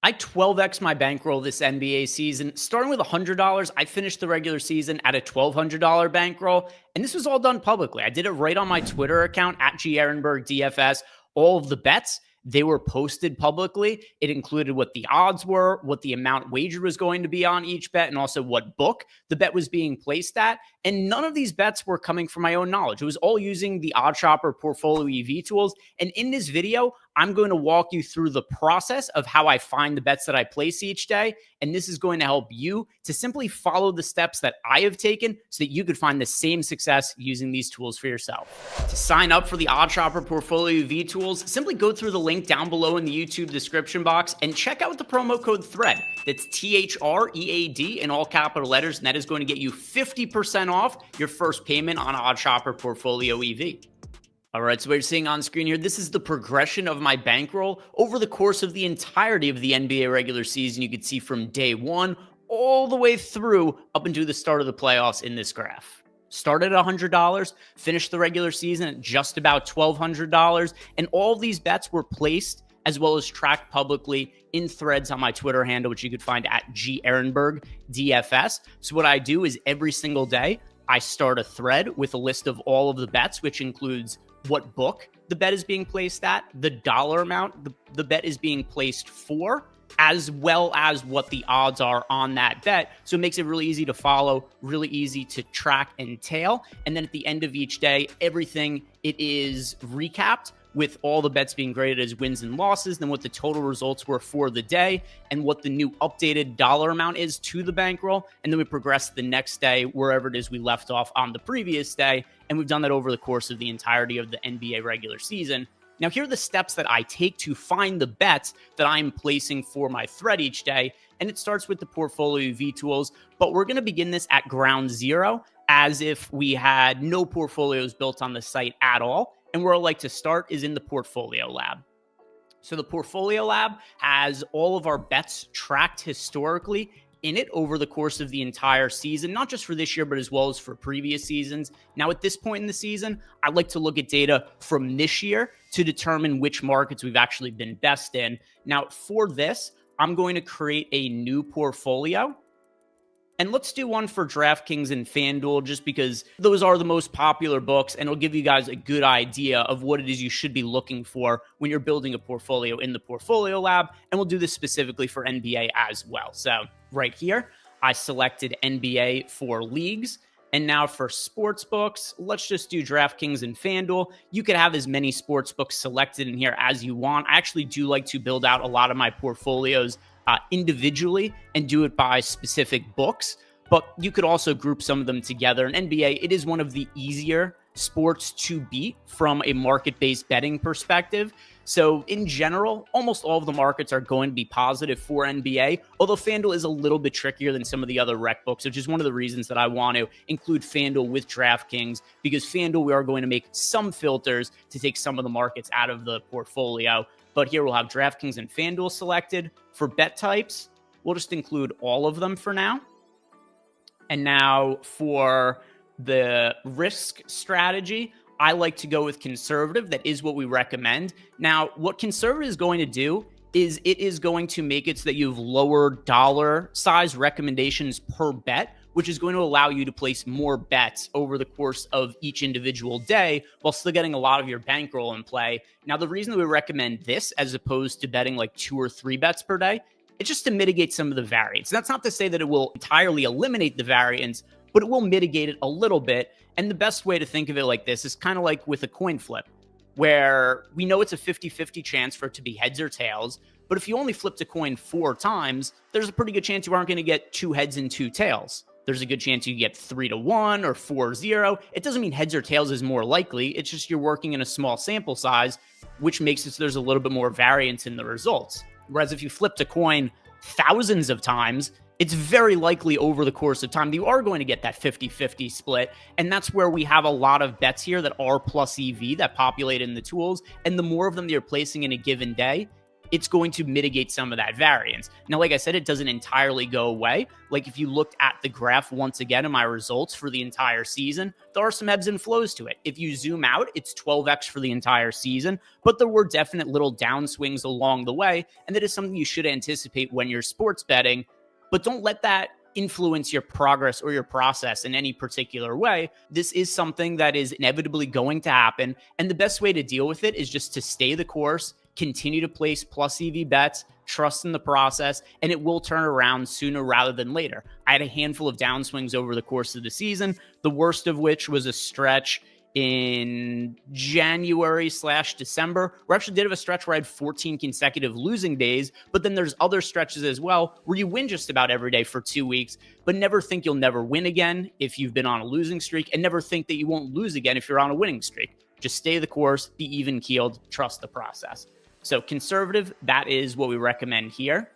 I 12x my bankroll this NBA season. Starting with $100, I finished the regular season at a $1,200 bankroll, and this was all done publicly. I did it right on my Twitter account at GEhrenbergDFS. All of the bets, they were posted publicly. It included what the odds were, what the amount wager was going to be on each bet, and also what book the bet was being placed at. And none of these bets were coming from my own knowledge. It was all using the OddsShopper Portfolio EV tools. And in this video, I'm going to walk you through the process of how I find the bets that I place each day. And this is going to help you to simply follow the steps that I have taken so that you could find the same success using these tools for yourself. To sign up for the OddsShopper Portfolio EV tools, simply go through the link down below in the YouTube description box and check out the promo code THREAD. That's THREAD in all capital letters, and that is going to get you 50% off your first payment on OddsShopper Portfolio EV. All right, so what you're seeing on screen here, this is the progression of my bankroll over the course of the entirety of the NBA regular season. You can see from day one all the way through up until the start of the playoffs in this graph. Started at $100, finished the regular season at just about $1,200, and all of these bets were placed as well as tracked publicly in threads on my Twitter handle, which you could find at GEhrenbergDFS. So what I do is every single day, I start a thread with a list of all of the bets, which includes what book the bet is being placed at, the dollar amount the bet is being placed for, as well as what the odds are on that bet. So it makes it really easy to follow, really easy to track and tail. And then at the end of each day, everything it is recapped with all the bets being graded as wins and losses, then what the total results were for the day, and what the new updated dollar amount is to the bankroll. And then we progress the next day, wherever it is we left off on the previous day. And we've done that over the course of the entirety of the NBA regular season. Now, here are the steps that I take to find the bets that I'm placing for my thread each day. And it starts with the Portfolio V tools, but we're going to begin this at ground zero as if we had no portfolios built on the site at all. And where I like to start is in the Portfolio Lab. So the Portfolio Lab has all of our bets tracked historically in it over the course of the entire season, not just for this year, but as well as for previous seasons. Now, at this point in the season, I like to look at data from this year to determine which markets we've actually been best in. Now, for this, I'm going to create a new portfolio. And let's do one for DraftKings and FanDuel, just because those are the most popular books, and it'll give you guys a good idea of what it is you should be looking for when you're building a portfolio in the Portfolio Lab. And we'll do this specifically for NBA as well. So right here, I selected NBA for leagues. And now for sports books, let's just do DraftKings and FanDuel. You could have as many sports books selected in here as you want. I actually do like to build out a lot of my portfolios individually and do it by specific books, but you could also group some of them together. In NBA, it is one of the easier sports to beat from a market-based betting perspective. So in general, almost all of the markets are going to be positive for NBA, although FanDuel is a little bit trickier than some of the other rec books, which is one of the reasons that I want to include FanDuel with DraftKings, because FanDuel, we are going to make some filters to take some of the markets out of the portfolio. But here we'll have DraftKings and FanDuel selected. For bet types, we'll just include all of them for now. And now for the risk strategy, I like to go with conservative. That is what we recommend. Now, what conservative is going to do is it is going to make it so that you have lower dollar size recommendations per bet, which is going to allow you to place more bets over the course of each individual day while still getting a lot of your bankroll in play. Now, the reason that we recommend this as opposed to betting like 2 or 3 bets per day, it's just to mitigate some of the variance. That's not to say that it will entirely eliminate the variance, but it will mitigate it a little bit. And the best way to think of it like this is kind of like with a coin flip, where we know it's a 50-50 chance for it to be heads or tails. But if you only flipped a coin 4 times, there's a pretty good chance you aren't going to get 2 heads and 2 tails. There's a good chance you get 3-1 or 4-0. It doesn't mean heads or tails is more likely. It's just you're working in a small sample size, which makes it so there's a little bit more variance in the results. Whereas if you flipped a coin thousands of times, it's very likely over the course of time that you are going to get that 50-50 split. And that's where we have a lot of bets here that are plus EV that populate in the tools. And the more of them that you're placing in a given day, it's going to mitigate some of that variance. Now, like I said, it doesn't entirely go away. Like if you looked at the graph once again of my results for the entire season, there are some ebbs and flows to it. If you zoom out, it's 12x for the entire season, but there were definite little downswings along the way. And that is something you should anticipate when you're sports betting, but don't let that influence your progress or your process in any particular way. This is something that is inevitably going to happen. And the best way to deal with it is just to stay the course, continue to place plus EV bets, trust in the process, and it will turn around sooner rather than later. I had a handful of downswings over the course of the season, the worst of which was a stretch in January/December. We actually did have a stretch where I had 14 consecutive losing days, but then there's other stretches as well where you win just about every day for 2 weeks, but never think you'll never win again if you've been on a losing streak, and never think that you won't lose again if you're on a winning streak. Just stay the course, be even keeled, trust the process. So conservative, that is what we recommend here.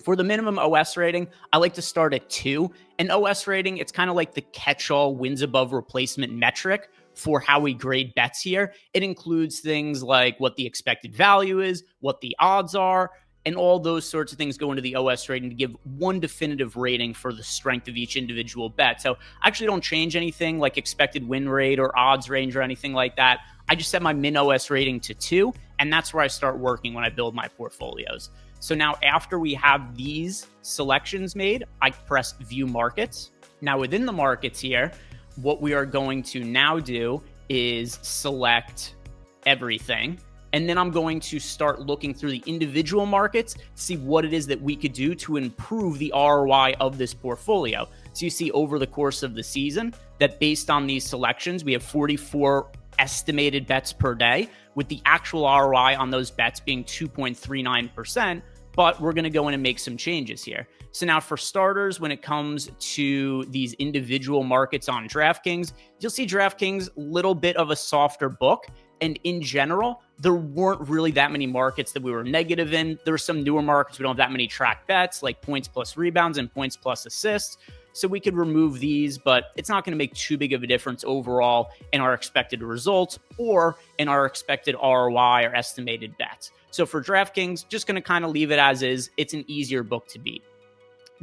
For the minimum OS rating, I like to start at 2. An OS rating, it's kind of like the catch-all wins above replacement metric for how we grade bets here. It includes things like what the expected value is, what the odds are, and all those sorts of things go into the OS rating to give one definitive rating for the strength of each individual bet. So I actually don't change anything like expected win rate or odds range or anything like that. I just set my min OS rating to 2, and that's where I start working when I build my portfolios. So now after we have these selections made, I press view markets. Now within the markets here, what we are going to now do is select everything. And then I'm going to start looking through the individual markets, see what it is that we could do to improve the ROI of this portfolio. So you see over the course of the season that based on these selections, we have 44 estimated bets per day, with the actual ROI on those bets being 2.39%. But we're going to go in and make some changes here. So now for starters, when it comes to these individual markets on DraftKings, you'll see DraftKings a little bit of a softer book. And in general, there weren't really that many markets that we were negative in. There were some newer markets. We don't have that many track bets like points plus rebounds and points plus assists. So we could remove these, but it's not going to make too big of a difference overall in our expected results or in our expected ROI or estimated bets. So for DraftKings, just going to kind of leave it as is. It's an easier book to beat.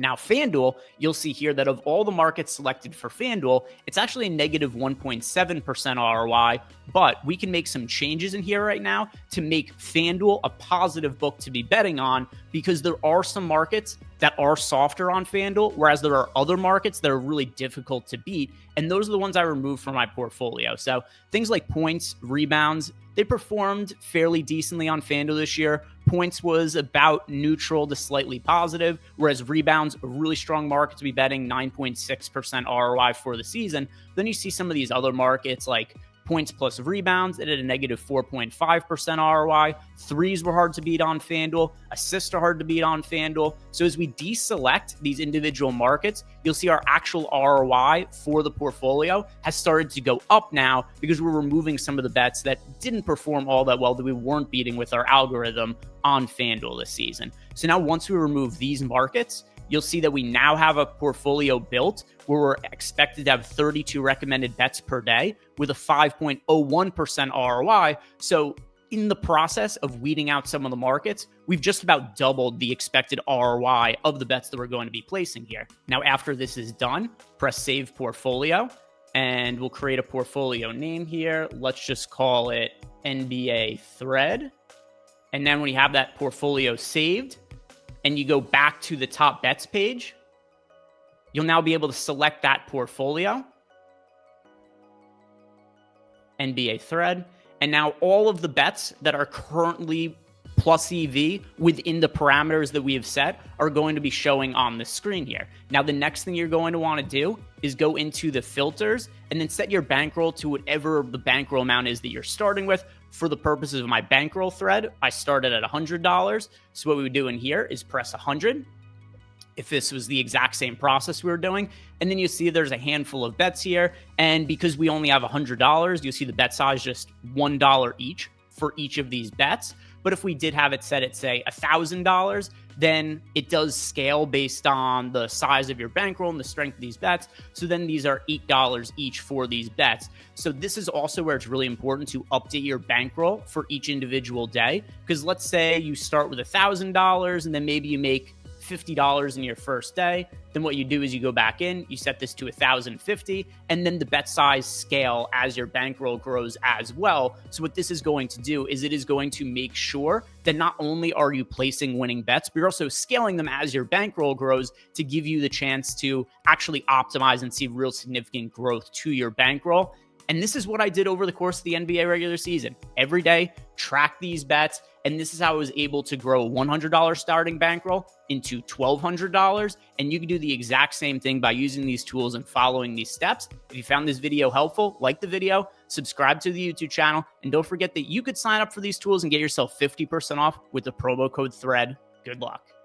Now, FanDuel, you'll see here that of all the markets selected for FanDuel, it's actually a negative 1.7% ROI, but we can make some changes in here right now to make FanDuel a positive book to be betting on, because there are some markets that are softer on FanDuel, whereas there are other markets that are really difficult to beat, and those are the ones I removed from my portfolio. So things like points, rebounds, they performed fairly decently on FanDuel this year. Points was about neutral to slightly positive, whereas rebounds, a really strong market to be betting, 9.6% ROI for the season. Then you see some of these other markets like points plus rebounds, it had a negative 4.5% ROI. Threes were hard to beat on FanDuel. Assists are hard to beat on FanDuel. So as we deselect these individual markets, you'll see our actual ROI for the portfolio has started to go up now, because we're removing some of the bets that didn't perform all that well, that we weren't beating with our algorithm on FanDuel this season. So now once we remove these markets, you'll see that we now have a portfolio built where we're expected to have 32 recommended bets per day with a 5.01% ROI. So in the process of weeding out some of the markets, we've just about doubled the expected ROI of the bets that we're going to be placing here. Now, after this is done, press Save Portfolio, and we'll create a portfolio name here. Let's just call it NBA Thread. And then when you have that portfolio saved, and you go back to the top bets page, you'll now be able to select that portfolio, NBA Thread, and now all of the bets that are currently plus EV within the parameters that we have set are going to be showing on the screen here. Now, the next thing you're going to want to do is go into the filters and then set your bankroll to whatever the bankroll amount is that you're starting with. For the purposes of my bankroll thread, I started at $100. So what we would do in here is press 100. If this was the exact same process we were doing, and then you see there's a handful of bets here. And because we only have $100, you'll see the bet size just $1 each for each of these bets. But But if we did have it set at, say, $1,000, then it does scale based on the size of your bankroll and the strength of these bets. So then these are $8 each for these bets. So this is also where it's really important to update your bankroll for each individual day. Because let's say you start with $1,000 and then maybe you make $50 in your first day. Then what you do is you go back in, you set this to 1,050, and then the bet size scale as your bankroll grows as well. So what this is going to do is it is going to make sure that not only are you placing winning bets, but you're also scaling them as your bankroll grows to give you the chance to actually optimize and see real significant growth to your bankroll. And this is what I did over the course of the NBA regular season. Every day, track these bets. And this is how I was able to grow a $100 starting bankroll into $1,200. And you can do the exact same thing by using these tools and following these steps. If you found this video helpful, like the video, subscribe to the YouTube channel, and don't forget that you could sign up for these tools and get yourself 50% off with the promo code THREAD. Good luck.